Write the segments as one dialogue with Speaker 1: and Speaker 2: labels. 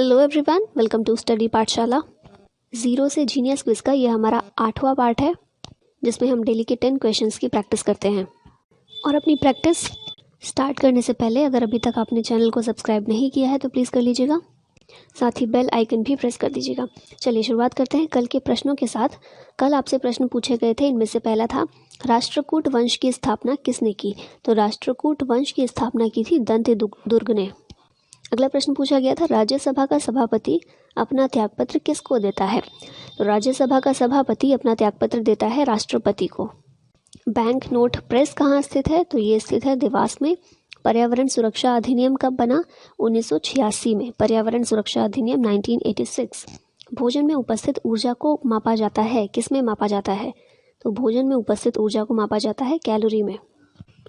Speaker 1: Hello everyone, welcome to study Pathshala. Zero से genius quiz का ये हमारा 8वां पार्ट है, जिसमें हम डेली के 10 क्वेश्चंस की प्रैक्टिस करते हैं। और अपनी प्रैक्टिस स्टार्ट करने से पहले अगर अभी तक आपने चैनल को सब्सक्राइब नहीं किया है तो प्लीज़ कर लीजिएगा, साथ ही बेल आइकन भी प्रेस कर दीजिएगा। चलिए शुरुआत करते हैं कल के प्रश्नों के साथ। कल आपसे प्रश्न पूछे गए थे, इनमें से पहला था राष्ट्रकूट वंश की स्थापना किसने की। तो राष्ट्रकूट वंश की स्थापना की थी दंतेदुर्ग ने। अगला प्रश्न पूछा गया था राज्यसभा का सभापति अपना त्यागपत्र किसको देता है। तो राज्यसभा का सभापति अपना त्यागपत्र देता है राष्ट्रपति को। बैंक नोट प्रेस कहाँ स्थित है। तो ये स्थित है देवास में। पर्यावरण सुरक्षा अधिनियम कब बना। 1986 में। पर्यावरण सुरक्षा अधिनियम 1986। भोजन में उपस्थित ऊर्जा को मापा जाता है, किस में मापा जाता है। तो भोजन में उपस्थित ऊर्जा को मापा जाता है कैलोरी में।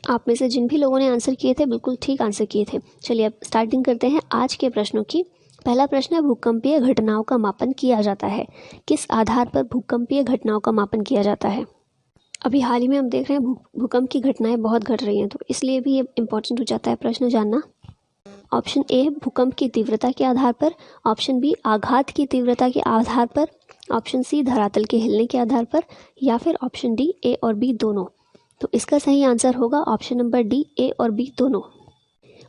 Speaker 1: आप में से जिन भी लोगों ने आंसर किए थे बिल्कुल ठीक आंसर किए थे। चलिए अब स्टार्टिंग करते हैं आज के प्रश्नों की। पहला प्रश्न है भूकंपीय घटनाओं का मापन किया जाता है। किस आधार पर भूकंपीय घटनाओं का मापन किया जाता है। अभी हाल ही में हम देख रहे हैं भूकंप की घटनाएं बहुत घट रही हैं, तो इसलिए भी ये इम्पोर्टेंट हो जाता है प्रश्न जानना। ऑप्शन ए भूकंप की तीव्रता के आधार पर, ऑप्शन बी आघात की तीव्रता के आधार पर, ऑप्शन सी धरातल के हिलने के आधार पर, या फिर ऑप्शन डी ए और बी दोनों। तो इसका सही आंसर होगा ऑप्शन नंबर डी, ए और बी दोनों।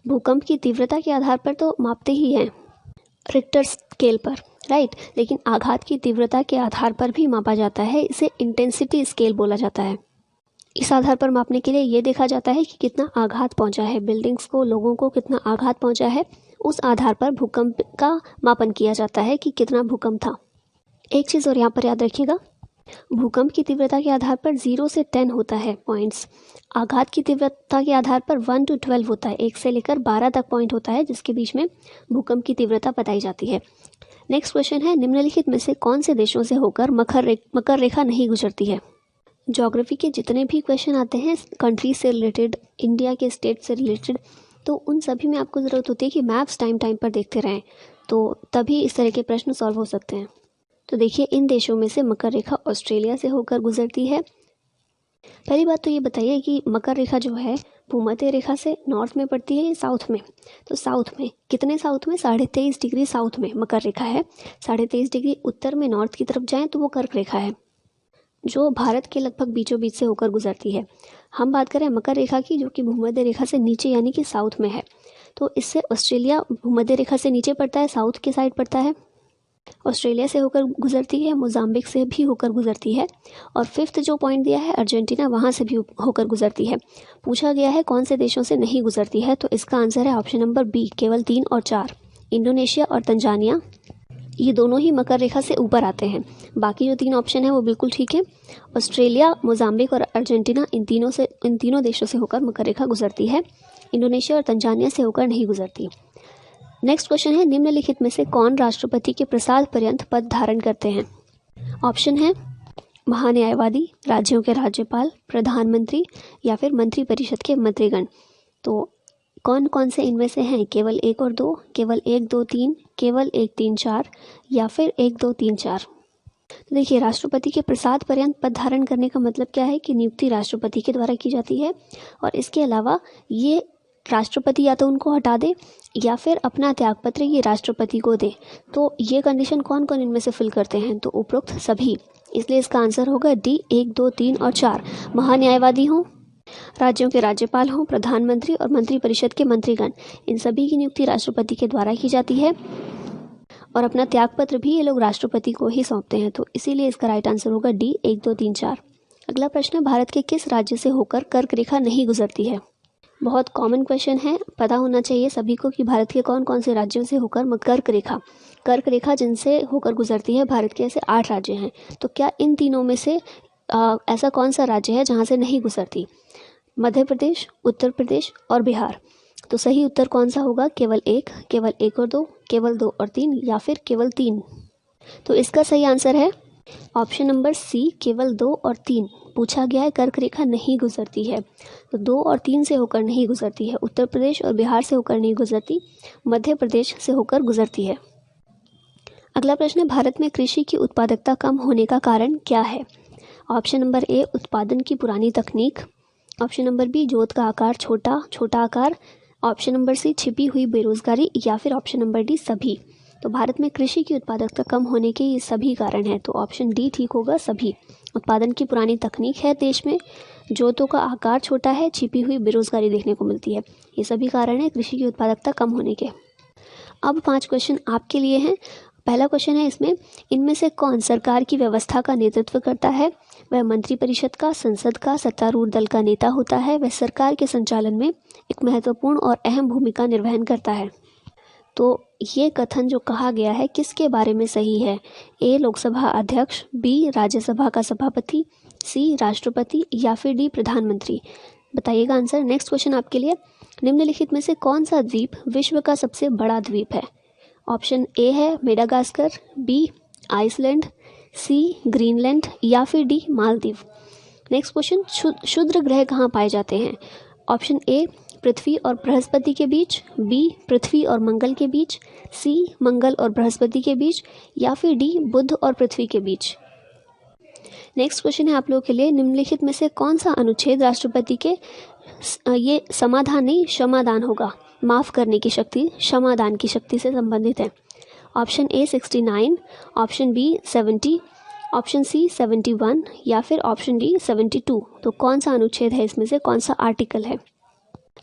Speaker 1: भूकंप की तीव्रता के आधार पर तो मापते ही हैं रिक्टर स्केल पर, राइट, लेकिन आघात की तीव्रता के आधार पर भी मापा जाता है। इसे इंटेंसिटी स्केल बोला जाता है। इस आधार पर मापने के लिए ये देखा जाता है कि कितना आघात पहुंचा है, बिल्डिंग्स को, लोगों को कितना आघात पहुंचा है। उस आधार पर भूकंप का मापन किया जाता है कि कितना भूकंप था। एक चीज़ और यहाँ पर याद रखिएगा, भूकंप की तीव्रता के आधार पर 0 से 10 होता है पॉइंट्स। आघात की तीव्रता के आधार पर 1 to 12 होता है, 1 से लेकर 12 तक पॉइंट होता है, जिसके बीच में भूकंप की तीव्रता बताई जाती है। नेक्स्ट क्वेश्चन है निम्नलिखित में से कौन से देशों से होकर मकर रेखा नहीं गुजरती है। ज्योग्राफी के जितने भी क्वेश्चन आते हैं कंट्री से रिलेटेड, इंडिया के स्टेट से रिलेटेड, तो उन सभी में आपको ज़रूरत होती है कि मैप्स टाइम पर देखते रहें, तो तभी इस तरह के प्रश्न सॉल्व हो सकते हैं। तो देखिए इन देशों में से मकर रेखा ऑस्ट्रेलिया से होकर गुजरती है। पहली बात तो ये बताइए कि मकर रेखा जो है भूमध्य रेखा से नॉर्थ में पड़ती है या साउथ में। तो साउथ में, कितने साउथ में, 23.5 डिग्री साउथ में मकर रेखा है। 23.5 डिग्री उत्तर में नॉर्थ की तरफ जाएं तो वो कर्क रेखा है, जो भारत के लगभग बीचों बीच से होकर गुजरती है। हम बात करें मकर रेखा की, जो कि भूमध्य रेखा से नीचे यानी कि साउथ में है। तो इससे ऑस्ट्रेलिया भूमध्य रेखा से नीचे पड़ता है, साउथ के साइड पड़ता है। ऑस्ट्रेलिया से होकर गुजरती है, मोजाम्बिक से भी होकर गुजरती है, और फिफ्थ जो पॉइंट दिया है अर्जेंटीना, वहाँ से भी होकर गुजरती है। पूछा गया है कौन से देशों से नहीं गुजरती है, तो इसका आंसर है ऑप्शन नंबर बी, केवल 3 और 4। इंडोनेशिया और तंजानिया, ये दोनों ही मकर रेखा से ऊपर आते हैं। बाकी जो 3 ऑप्शन है वो बिल्कुल ठीक है। ऑस्ट्रेलिया, मोजाम्बिक और अर्जेंटीना, इन तीनों देशों से होकर मकर रेखा गुजरती है। इंडोनेशिया और तंजानिया से होकर नहीं गुजरती। नेक्स्ट क्वेश्चन है निम्नलिखित में से कौन राष्ट्रपति के प्रसाद पर्यंत पद धारण करते हैं। ऑप्शन है महान्यायवादी, राज्यों के राज्यपाल, प्रधानमंत्री, या फिर मंत्रिपरिषद के मंत्रीगण। तो कौन कौन से इनमें से हैं, केवल 1 और 2, केवल 1, 2, 3, केवल 1, 3, 4, या फिर 1, 2, 3, 4। तो देखिए राष्ट्रपति के प्रसाद पर्यंत पद धारण करने का मतलब क्या है कि नियुक्ति राष्ट्रपति के द्वारा की जाती है, और इसके अलावा ये राष्ट्रपति या तो उनको हटा दे या फिर अपना त्यागपत्र ये राष्ट्रपति को दे। तो ये कंडीशन कौन कौन इनमें से फिल करते हैं, तो उपरोक्त सभी। इसलिए इसका आंसर होगा डी, 1, 2, 3 और 4। महान्यायवादी हों, राज्यों के राज्यपाल हों, प्रधानमंत्री और मंत्रिपरिषद के मंत्रीगण, इन सभी की नियुक्ति राष्ट्रपति के द्वारा की जाती है, और अपना त्यागपत्र भी ये लोग राष्ट्रपति को ही सौंपते हैं। तो इसीलिए इसका राइट आंसर होगा डी, 1, 2, 3, 4। अगला प्रश्न है भारत के किस राज्य से होकर कर्क रेखा नहीं गुजरती है। बहुत कॉमन क्वेश्चन है, पता होना चाहिए सभी को कि भारत के कौन कौन से राज्यों से होकर कर्क रेखा जिनसे होकर गुजरती है, भारत के ऐसे 8 राज्य हैं। तो क्या इन तीनों में से ऐसा कौन सा राज्य है जहां से नहीं गुजरती। मध्य प्रदेश, उत्तर प्रदेश और बिहार। तो सही उत्तर कौन सा होगा, केवल 1, केवल 1 और 2, केवल 2 और 3, या फिर केवल 3। तो इसका सही आंसर है ऑप्शन नंबर सी, केवल 2 और 3। पूछा गया है कर्क रेखा नहीं गुजरती है, तो 2 और 3 से होकर नहीं गुजरती है। उत्तर प्रदेश और बिहार से होकर नहीं गुजरती, मध्य प्रदेश से होकर गुजरती है। अगला प्रश्न है भारत में कृषि की उत्पादकता कम होने का कारण क्या है। ऑप्शन नंबर ए उत्पादन की पुरानी तकनीक, ऑप्शन नंबर बी जोत का आकार छोटा आकार, ऑप्शन नंबर सी छिपी हुई बेरोजगारी, या फिर ऑप्शन नंबर डी सभी। तो भारत में कृषि की उत्पादकता कम होने के ये सभी कारण हैं। तो ऑप्शन डी ठीक होगा, सभी। उत्पादन की पुरानी तकनीक है देश में, जोतों का आकार छोटा है, छिपी हुई बेरोजगारी देखने को मिलती है। ये सभी कारण हैं कृषि की उत्पादकता कम होने के। अब 5 क्वेश्चन आपके लिए हैं। पहला क्वेश्चन है इसमें, इनमें से कौन सरकार की व्यवस्था का नेतृत्व करता है? वह मंत्रिपरिषद का, संसद का, सत्तारूढ़ दल का नेता होता है। वह सरकार के संचालन में एक महत्वपूर्ण और अहम भूमिका निर्वहन करता है। तो ये कथन जो कहा गया है किसके बारे में सही है? ए लोकसभा अध्यक्ष, बी राज्यसभा का सभापति, सी राष्ट्रपति या फिर डी प्रधानमंत्री? बताइएगा आंसर। नेक्स्ट क्वेश्चन आपके लिए, निम्नलिखित में से कौन सा द्वीप विश्व का सबसे बड़ा द्वीप है? ऑप्शन ए है मेडागास्कर, बी आइसलैंड, सी ग्रीनलैंड या फिर डी मालदीव? नेक्स्ट क्वेश्चन, क्षुद्र ग्रह कहाँ पाए जाते हैं? ऑप्शन ए पृथ्वी और बृहस्पति के बीच, बी पृथ्वी और मंगल के बीच, सी मंगल और बृहस्पति के बीच या फिर डी बुध और पृथ्वी के बीच? नेक्स्ट क्वेश्चन है आप लोगों के लिए, निम्नलिखित में से कौन सा अनुच्छेद राष्ट्रपति के ये समाधान नहीं क्षमादान होगा, माफ करने की शक्ति, क्षमादान की शक्ति से संबंधित है? Option A 69, option B 70, option C 71 या फिर ऑप्शन डी 72? तो कौन सा अनुच्छेद है इसमें से, कौन सा आर्टिकल है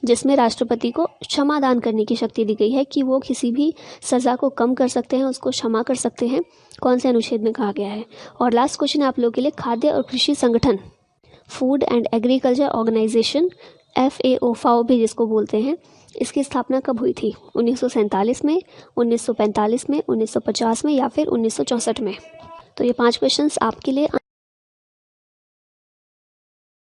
Speaker 1: जिसमें राष्ट्रपति को क्षमादान करने की शक्ति दी गई है कि वो किसी भी सज़ा को कम कर सकते हैं, उसको क्षमा कर सकते हैं? कौन से अनुच्छेद में कहा गया है? और लास्ट क्वेश्चन है आप लोगों के लिए, खाद्य और कृषि संगठन, food and agriculture organisation, FAO भी जिसको बोलते हैं, इसकी स्थापना कब हुई थी? 1947 में, 1945 में, 1950 में या फिर 1964 में? तो ये 5 क्वेश्चंस आपके लिए